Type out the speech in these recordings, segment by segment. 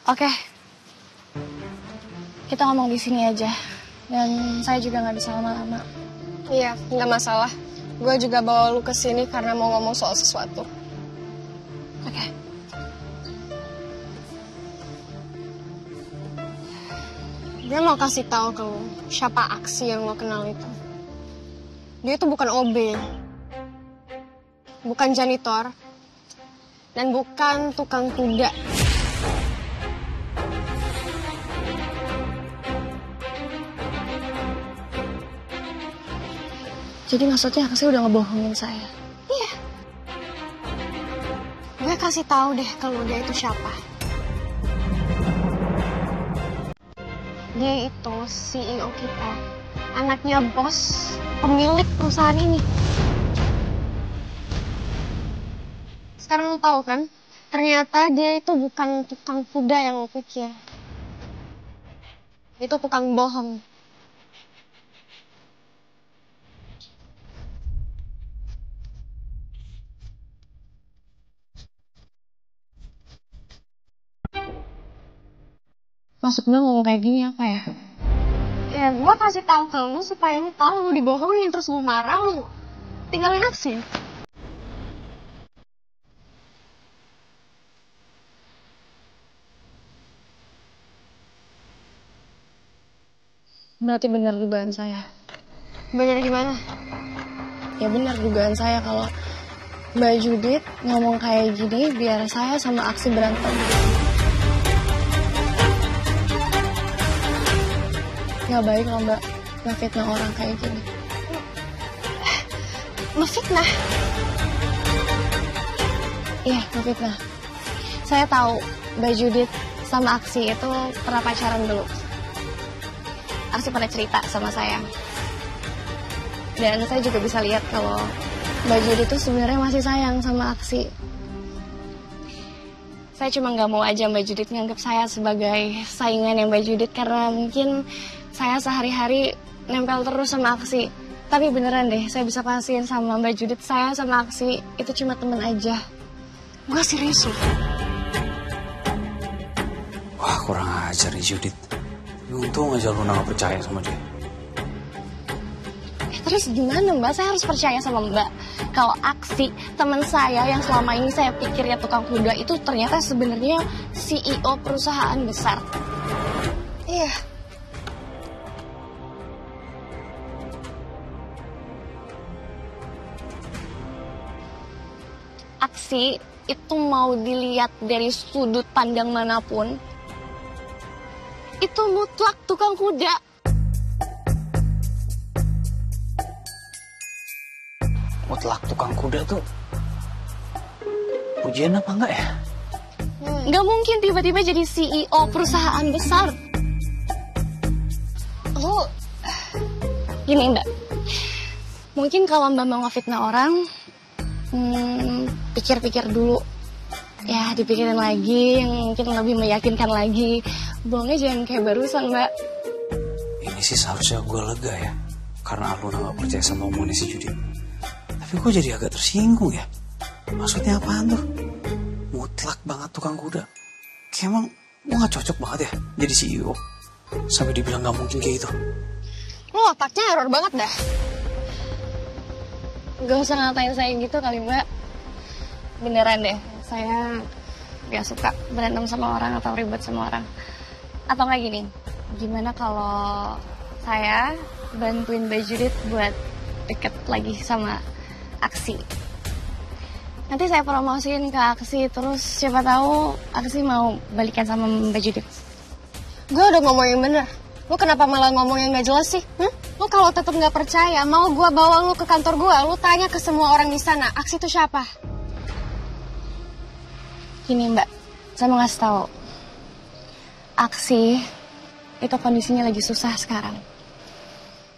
Oke, kita ngomong di sini aja. Dan saya juga nggak bisa lama-lama. Iya, nggak masalah. Gue juga bawa lu ke sini karena mau ngomong soal sesuatu. Oke. Gue mau kasih tahu ke lu siapa Aksi yang lo kenal itu. Dia itu bukan OB, bukan janitor, dan bukan tukang kuda. Jadi maksudnya Aksi udah ngebohongin saya? Iya. Gue kasih tahu deh kalau dia itu siapa. Dia itu CEO kita, anaknya bos, pemilik perusahaan ini. Sekarang lo tahu kan, ternyata dia itu bukan tukang kuda yang lo pikir. Itu tukang bohong. Maksudnya ngomong kayak gini apa ya? Ya, gue kasih tahu ke lu supaya lu tahu lu dibohongin terus lu marah, lu tinggalin Aksi. Berarti benar dugaan saya. Bener gimana? Ya benar dugaan saya kalau Mbak Judit ngomong kayak gini biar saya sama Aksi berantem. Gak baik loh Mbak, ngefitnah orang kayak gini. Ngefitnah? Iya, ngefitnah. Saya tahu Mbak Judit sama Aksi itu pernah pacaran dulu. Aksi pernah cerita sama saya. Dan saya juga bisa lihat kalau Mbak Judit itu sebenarnya masih sayang sama Aksi. Saya cuma nggak mau aja Mbak Judit nganggap saya sebagai saingan yang Mbak Judit karena mungkin saya sehari-hari nempel terus sama Aksi. Tapi beneran deh, saya bisa pastiin sama Mbak Judit, saya sama Aksi itu cuma temen aja. Gue serius loh. Wah, kurang ajar nih Judit. Untung aja Luna gak percaya sama dia. Terus gimana Mbak? Saya harus percaya sama Mbak. Kalau Aksi, teman saya yang selama ini saya pikir ya tukang kuda itu ternyata sebenarnya CEO perusahaan besar. Iya. Aksi itu mau dilihat dari sudut pandang manapun, itu mutlak tukang kuda. Mutlak tukang kuda tuh pujian apa enggak ya? Nggak mungkin tiba-tiba jadi CEO perusahaan besar. Lu Gini Mbak, mungkin kalau Mbak mau ngefitnah orang, pikir-pikir dulu. Ya dipikirin lagi yang mungkin lebih meyakinkan lagi. Bohongnya jangan kayak barusan Mbak. Ini sih seharusnya gue lega ya, karena Luna gak percaya sama omongannya si Judit. Tapi gue jadi agak tersinggung ya. Maksudnya apaan tuh? Mutlak banget tukang kuda. Kayak emang gue gak cocok banget ya jadi CEO. Sampai dibilang gak mungkin kayak gitu. Lu otaknya error banget dah. Gak usah ngatain saya gitu kali Mbak. Beneran deh, saya gak suka berantem sama orang atau ribet sama orang. Atau kayak gini, gimana kalau saya bantuin Mbak Judit buat deket lagi sama Aksi. Nanti saya promosiin ke Aksi, terus siapa tahu Aksi mau balikan sama Mbak Judit. Gue udah ngomong yang bener. Lu kenapa malah ngomong yang gak jelas sih? Lu kalau tetap gak percaya, mau gue bawa lu ke kantor gue, lu tanya ke semua orang di sana, Aksi itu siapa? Gini Mbak, saya mau ngasih tahu. Aksi itu kondisinya lagi susah sekarang.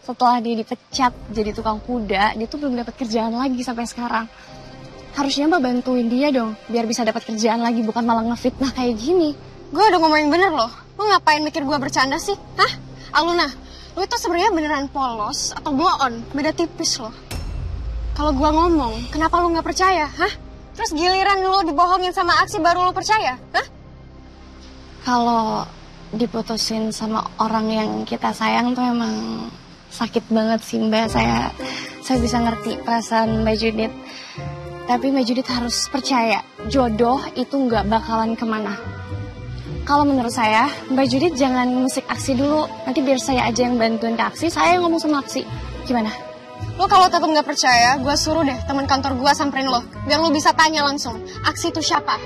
Setelah dia dipecat jadi tukang kuda, dia tuh belum dapat kerjaan lagi sampai sekarang. Harusnya Mbak bantuin dia dong, biar bisa dapat kerjaan lagi, bukan malah ngefitnah kayak gini. Gue udah ngomong yang bener loh. Lu ngapain mikir gue bercanda sih? Hah? Aluna, lu itu sebenarnya beneran polos atau blow on? Beda tipis loh. Kalau gue ngomong, kenapa lu gak percaya? Hah? Terus giliran lu dibohongin sama Aksi baru lu percaya? Hah? Kalau diputusin sama orang yang kita sayang tuh emang sakit banget sih Mbak. Saya bisa ngerti perasaan Mbak Judit. Tapi Mbak Judit harus percaya, jodoh itu nggak bakalan kemana. Kalau menurut saya, Mbak Judit jangan musik Aksi dulu. Nanti biar saya aja yang bantuin ke Aksi, saya yang ngomong sama Aksi. Gimana? Lo kalau tetap nggak percaya, gue suruh deh teman kantor gue samperin lo. Biar lo bisa tanya langsung, Aksi itu siapa.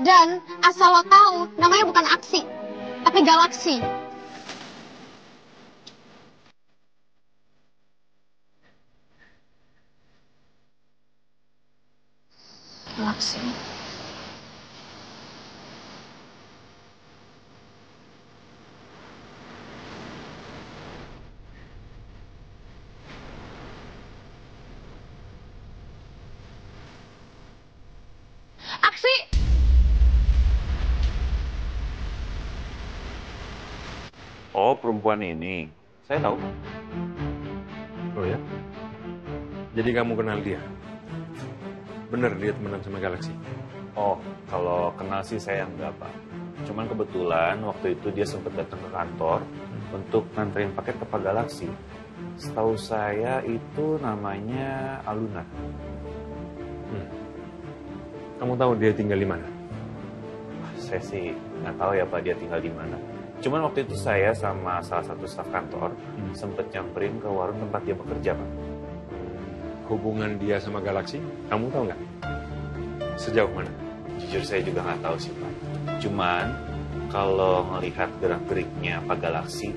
Dan asal lo tahu, namanya bukan Aksi, tapi Galaksi. Galaksi. Aksi! Oh, perempuan ini. Saya tahu. Oh ya? Jadi kamu kenal dia? Bener dia temenan sama Galaksi? Oh, kalau kenal sih saya enggak, Pak. Cuman kebetulan waktu itu dia sempat datang ke kantor untuk nganterin paket ke Pak Galaksi. Setahu saya itu namanya Aluna. Kamu tahu dia tinggal di mana? Saya sih nggak tahu ya Pak dia tinggal di mana. Cuman waktu itu saya sama salah satu staf kantor sempat nyamperin ke warung tempat dia bekerja, Pak. Hubungan dia sama Galaksi, kamu tahu nggak? Sejauh mana? Jujur saya juga nggak tahu sih Pak. Cuman kalau melihat gerak-geriknya Pak Galaksi,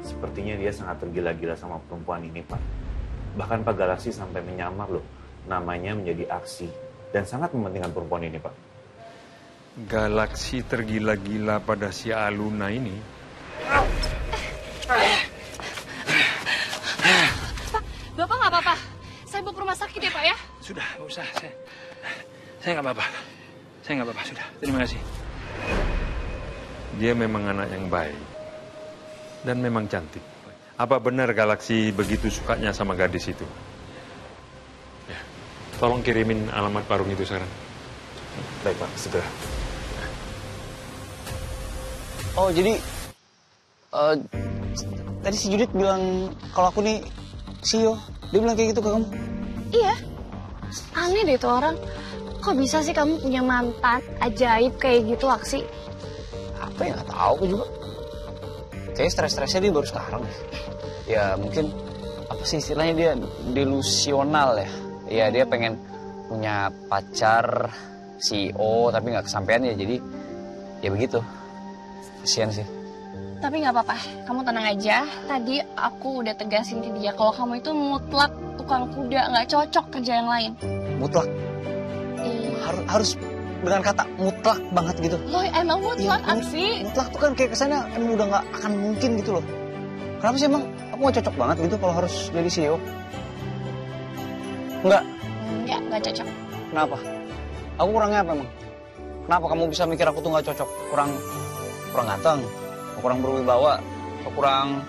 sepertinya dia sangat tergila-gila sama perempuan ini Pak. Bahkan Pak Galaksi sampai menyamar loh, namanya menjadi Aksi. Dan sangat mementingkan perempuan ini Pak. Galaksi tergila-gila pada si Aluna ini? Bapak nggak apa-apa. Saya bawa ke rumah sakit ya Pak ya. Sudah, nggak usah. Saya nggak apa-apa. Saya nggak apa-apa, sudah. Terima kasih. Dia memang anak yang baik. Dan memang cantik. Apa benar Galaksi begitu sukanya sama gadis itu? Ya. Tolong kirimin alamat warung itu sekarang. Baik Pak, segera. Oh, jadi tadi si Judit bilang kalau aku nih CEO. Dia bilang kayak gitu ke kamu. Iya. Aneh deh tuh orang. Kok bisa sih kamu punya mantan ajaib kayak gitu Aksi? Apa ya, nggak tahu aku juga. Kayaknya stres-stresnya dia baru sekarang. Ya mungkin apa sih istilahnya, dia delusional ya. Ya dia pengen punya pacar CEO tapi nggak kesampaian ya, jadi ya begitu. Kasian sih. Tapi nggak apa-apa, kamu tenang aja. Tadi aku udah tegasin ke dia kalau kamu itu mutlak tukang kuda, nggak cocok kerja yang lain. Mutlak. Iya. Harus dengan kata mutlak banget gitu. Loh emang mutlak Ya, Aksi? mutlak tuh kan kayak kesannya emang udah nggak akan mungkin gitu loh. Kenapa sih emang aku nggak cocok banget gitu kalau harus jadi CEO? Nggak Nggak cocok. Kenapa? Aku kurangnya apa emang? Kenapa kamu bisa mikir aku tuh nggak cocok? Kurang ganteng? Kurang berwibawa? Kurang